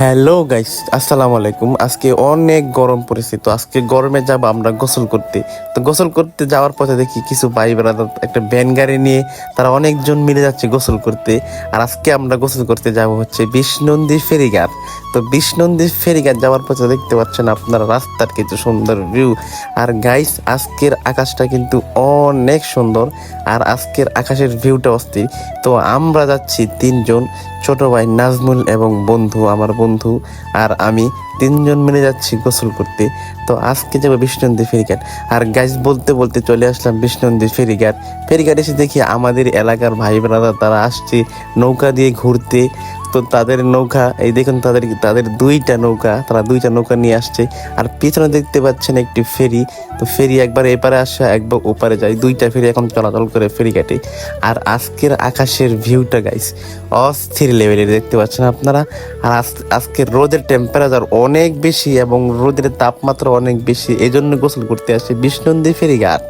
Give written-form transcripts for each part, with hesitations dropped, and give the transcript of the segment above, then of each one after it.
Hello guys, আসসালামু আলাইকুম। আজকে অনেক গরম পড়েছে, তো আজকে গরমে যাব আমরা গোসল করতে। তো গোসল করতে যাওয়ার পথে দেখি কিছু ভাই ব্রাদার একটা ভ্যান গাড়ি নিয়ে তারা অনেকজন মিলে যাচ্ছে গোসল করতে। আর আজকে আমরা গোসল করতে যাব হচ্ছে বিষ্ণুনদী ফেরিঘাট। তো বিষ্ণুনদী ফেরিঘাট যাওয়ার পথে দেখতে পাচ্ছেন আপনারা রাস্তার কিছু সুন্দর ভিউ। আর গাইস, আজকের আকাশটা কিন্তু অনেক সুন্দর, আর আজকের আকাশের ভিউটা অস্থির। তো আমরা যাচ্ছি তিনজন, ছোট ভাই নাজমুল এবং আমার বন্ধু আর আমি, তিনজন মিলে যাচ্ছি গোসল করতে। তো আজকে যাবো বিষ্ণুনদী ফেরিঘাট। আর গাইস, বলতে বলতে চলে আসলাম বিষ্ণুনদী ফেরিঘাট। ফেরিঘাট এসে দেখি আমাদের এলাকার ভাই ব্রাদার তারা আসছে নৌকা দিয়ে ঘুরতে। তো তাদের নৌকা, এই দেখুন তাদের তাদের তারা দুইটা নৌকা নিয়ে আসছে। আর পিছনে দেখতে পাচ্ছেন একটি ফেরি। তো ফেরি একবার এপারে আসে একবার ওপারে যায়, দুইটা ফেরি এখন চলাচল করে ফেরিঘাটে। আর আজকের আকাশের ভিউটা গাইস অস্থির লেভেলের দেখতে পাচ্ছেন আপনারা। আর আজকের রোদের টেম্পারেচার অনেক বেশি এবং রোদের তাপমাত্রা অনেক বেশি, এই জন্য গোসল করতে আসে বিষ্ণুনদী ফেরিঘাট।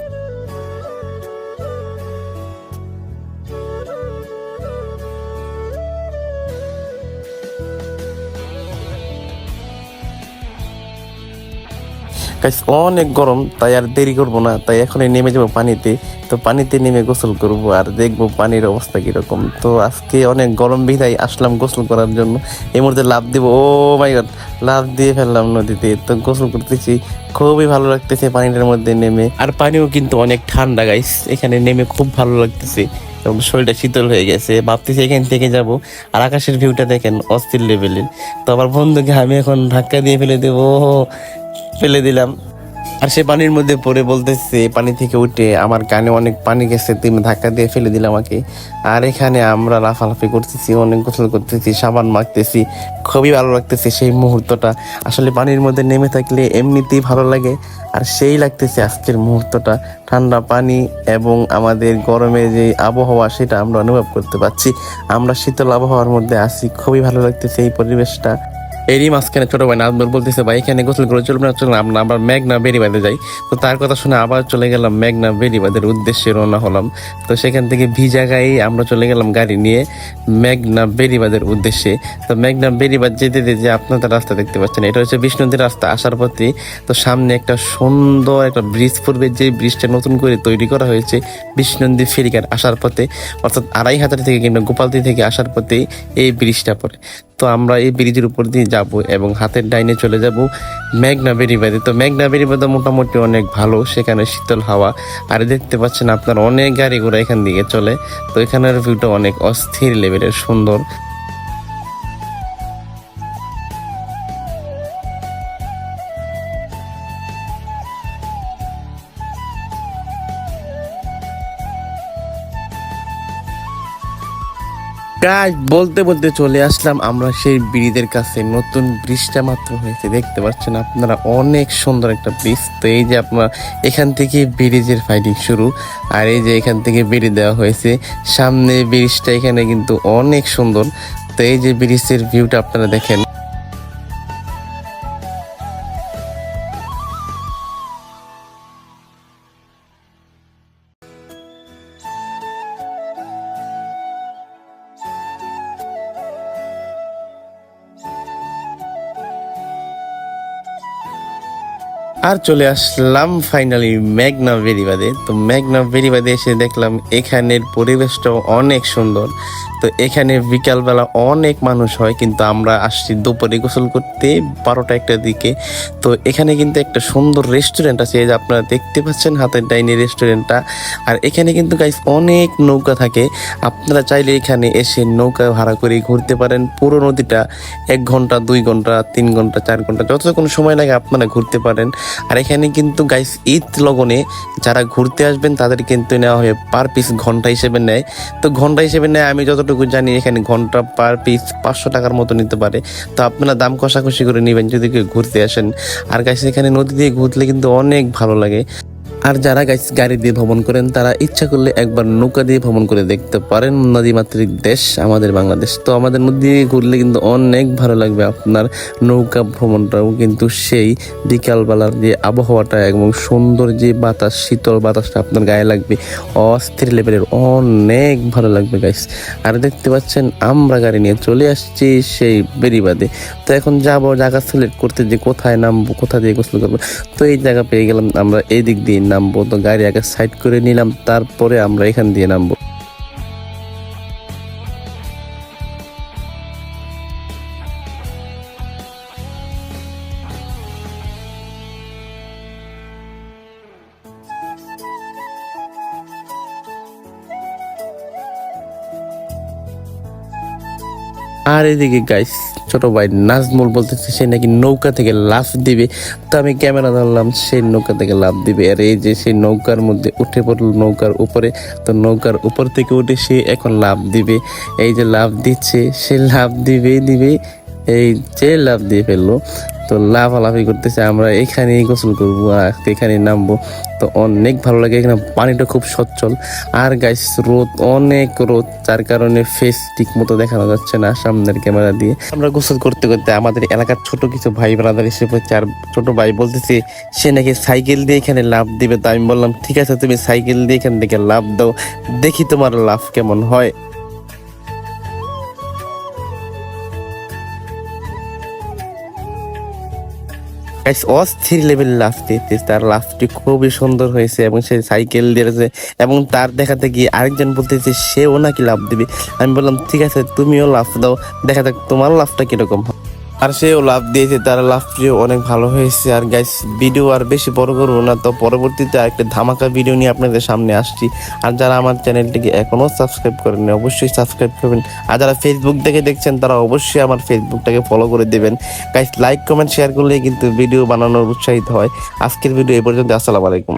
গাইস, অনেক গরম, তাই আর দেরি করবো না, তাই এখনই নেমে যাবো পানিতে। তো পানিতে নেমে গোসল করব আর দেখবো পানির অবস্থা কিরকম। তো আজকে অনেক গরম বিধায় আসলাম গোসল করার জন্য। এই মুহূর্তে লাফ দিব, ও মাই গড, লাফ দিয়ে ফেললাম নদীতে। তো গোসল করতেছি, খুবই ভালো লাগতেছে পানিটার মধ্যে নেমে। আর পানিও কিন্তু অনেক ঠান্ডা গাইস, এখানে নেমে খুব ভালো লাগতেছে এবং শরীরটা শীতল হয়ে গেছে। ভাবতেছি এখান থেকে যাব। আর আকাশের ভিউটা দেখেন অস্থির লেভেলের। তো আমার বন্ধুকে আমি এখন ধাক্কা দিয়ে ফেলে দিলাম। আর সে পানির মধ্যে পড়ে বলতেছে, পানি থেকে উঠে, আমার কানে অনেক পানি গেছে, তুমি ধাক্কা দিয়ে ফেলে দিলে আমাকে। আর এখানে আমরা লাফালাফি করতেছি, অনেক গোসল করতেছি, সাবান মাখতেছি, খুবই ভালো লাগতেছে সেই মুহূর্তটা। আসলে পানির মধ্যে নেমে থাকলে এমনিতেই ভালো লাগে, আর সেই লাগতেছে আজকের মুহূর্তটা। ঠান্ডা পানি এবং আমাদের গরমের যে আবহাওয়া সেটা আমরা অনুভব করতে পারছি। আমরা শীতল আবহাওয়ার মধ্যে আছি, খুবই ভালো লাগতেছে এই পরিবেশটা। এরই মাঝখানে ছোট ভাই নাজমুল বলতেছে, ভাই এখানে গোসল করে চলুন আমরা আবার মেঘনা বেড়িবাঁধে যাই। তো তার কথা শুনে আবার চলে গেলাম মেঘনা বেড়িবাঁধের উদ্দেশ্যে রওনা হলাম। তো সেখান থেকে ভিজা গায়ে আমরা চলে গেলাম গাড়ি নিয়ে মেঘনা বেড়িবাঁধের উদ্দেশ্যে। তো মেঘনা বেড়িবাঁধ যেতে যে আপনাদের রাস্তা দেখতে পাচ্ছেন, এটা হচ্ছে বিষ্ণুনদীর রাস্তা আসার পথে। তো সামনে একটা সুন্দর একটা ব্রিজ পড়বে, যে ব্রিজটা নতুন করে তৈরি করা হয়েছে বিষ্ণুনদী ফেরিঘাট আসার পথে, অর্থাৎ 2500 থেকে কিংবা গোপালদি থেকে আসার পথে এই ব্রিজটা পড়ে। তো আমরা এই ব্রিজের উপর দিয়ে যাব এবং হাতের ডাইনে চলে যাব মেঘনা বেড়িবাঁধে। তো মেঘনা বেড়িবাঁধে মোটামুটি অনেক ভালো, সেখানে শীতল হাওয়া। আর দেখতে পাচ্ছেন আপনার অনেক গাড়ি ঘোড়া এখান দিকে চলে। তো এখানের ভিউটা অনেক অস্থির লেভেলের সুন্দর। গাইস, বলতে বলতে চলে আসলাম আমরা সেই ব্রিজের কাছে। নতুন ব্রিজটা মাত্র হয়েছে, দেখতে পাচ্ছেন আপনারা, অনেক সুন্দর একটা ব্রিজ। তো এই যে আপনার এখান থেকে ব্রিজের ফাইটিং শুরু, আর এই যে এখান থেকে বেরিয়ে দেওয়া হয়েছে সামনে ব্রিজটা, এখানে কিন্তু অনেক সুন্দর। তো এই যে ব্রিজের ভিউটা আপনারা দেখেন। আর চলে আসলাম ফাইনালি মেঘনা বেড়িবাঁধে। তো মেঘনা বেড়িবাঁধে এসে দেখলাম এখানের পরিবেশটাও অনেক সুন্দর। তো এখানে বিকালবেলা অনেক মানুষ হয়, কিন্তু আমরা আসছি দুপুরে গোসল করতে 12টা-1টার দিকে। তো এখানে কিন্তু একটা সুন্দর রেস্টুরেন্ট আছে, এই যে আপনারা দেখতে পাচ্ছেন হাতের ডাইনে রেস্টুরেন্টটা। আর এখানে কিন্তু গাইস অনেক নৌকা থাকে, আপনারা চাইলে এখানে এসে নৌকা ভাড়া করে ঘুরতে পারেন পুরো নদীটা। 1 ঘন্টা, 2 ঘন্টা, 3 ঘন্টা, 4 ঘন্টা, যতক্ষণ সময় লাগে আপনারা ঘুরতে পারেন। আর এখানে কিন্তু গাইস ঈদ লগনে যারা ঘুরতে আসবেন তাদের কিন্তু নেওয়া হয় পার পিস ঘন্টা হিসেবে নেয়। তো ঘন্টা হিসেবে নেয়, আমি যতটুকু জানি এখানে ঘন্টা পার পিস 500 টাকার মতো নিতে পারে। তো আপনারা দাম কষাকষি করে নেবেন যদি কেউ ঘুরতে আসেন। আর গাইস, এখানে নদী দিয়ে ঘুরলে কিন্তু অনেক ভালো লাগে। আর যারা গাইস গাড়ি দিয়ে ভ্রমণ করেন তারা ইচ্ছা করলে একবার নৌকা দিয়ে ভ্রমণ করে দেখতে পারেন। নদীমাতৃক দেশ আমাদের বাংলাদেশ, তো আমাদের নদী দিয়ে ঘুরলে কিন্তু অনেক ভালো লাগবে আপনার। নৌকা ভ্রমণটাও কিন্তু সেই বিকালবেলার যে আবহাওয়াটা এবং সুন্দর যে বাতাস, শীতল বাতাসটা আপনার গায়ে লাগবে, অস্থির লেভেলের অনেক ভালো লাগবে গাইস। আর দেখতে পাচ্ছেন আমরা গাড়ি নিয়ে চলে আসছি সেই বেড়িবাঁধে। তো এখন যাবো জায়গা সিলেক্ট করতে যে কোথায় নামবো, কোথা দিয়ে গোসল করবো। তো এই জায়গা পেয়ে গেলাম, আমরা এই দিক দিয়ে নামবো। তো গাড়ি আগে সাইড করে নিলাম, তারপরে আমরা এখান দিয়ে নামবো। আর এদিকে গাইস ছোট ভাই নাজমুল বলতেছে সে নাকি নৌকা থেকে লাফ দিবে। তো আমি ক্যামেরা ধরলাম, সেই নৌকা থেকে লাফ দিবে। আর এই যে সেই নৌকার মধ্যে উঠে পড়লো, নৌকার উপরে। তো নৌকার উপর থেকে উঠে সে এখন লাফ দিবে। এই যে লাফ দিচ্ছে, সে লাফ দিবে, এই যে লাফ দিয়ে ফেললো। তো লাফালাফি করতেছে, আমরা এখানেই গোসল করবো আর এখানেই নামবো। তো অনেক ভালো লাগে, এখানে পানিটা খুব সচ্ছল। আর গাইস রোদ, অনেক রোদ, যার কারণে ফেস ঠিক মতো দেখানো যাচ্ছে না সামনের ক্যামেরা দিয়ে। আমরা গোসল করতে করতে আমাদের এলাকার ছোট কিছু ভাই ব্রাদার এসে পড়ছে। আর ছোট ভাই বলতেছে সে নাকি সাইকেল দিয়ে এখানে লাফ দিবে। তো আমি বললাম ঠিক আছে, তুমি সাইকেল দিয়ে এখান থেকে লাফ দাও, দেখি তোমার লাফ কেমন হয়। গাইস অস্থির লেভেল লাফ দিতে, তার লাফটি খুবই সুন্দর হয়েছে এবং সে সাইকেল দিয়েছে। এবং তার দেখাতে গিয়ে আরেকজন বলতেছে সেও নাকি লাফ দিবে। আমি বললাম ঠিক আছে, তুমিও লাফ দাও, দেখা যাক তোমার লাফটা কিরকম হয়। আর সেও লাফ দিয়েছে, তার লাফটিও অনেক ভালো হয়েছে। আর গাইস ভিডিও আর বেশি বড় করবো না, তো পরবর্তীতে একটা ধামাকা ভিডিও নিয়ে আপনাদের সামনে আসছি। আর যারা আমার চ্যানেলটিকে এখনো সাবস্ক্রাইব করেননি অবশ্যই সাবস্ক্রাইব করবেন। আর যারা ফেসবুক থেকে দেখছেন তারা অবশ্যই আমার ফেসবুকটাকে ফলো করে দেবেন। গাইস লাইক কমেন্ট শেয়ার করলেই কিন্তু ভিডিও বানানোর উৎসাহিত হয়। আজকের ভিডিও এই পর্যন্ত, আসসালামু আলাইকুম।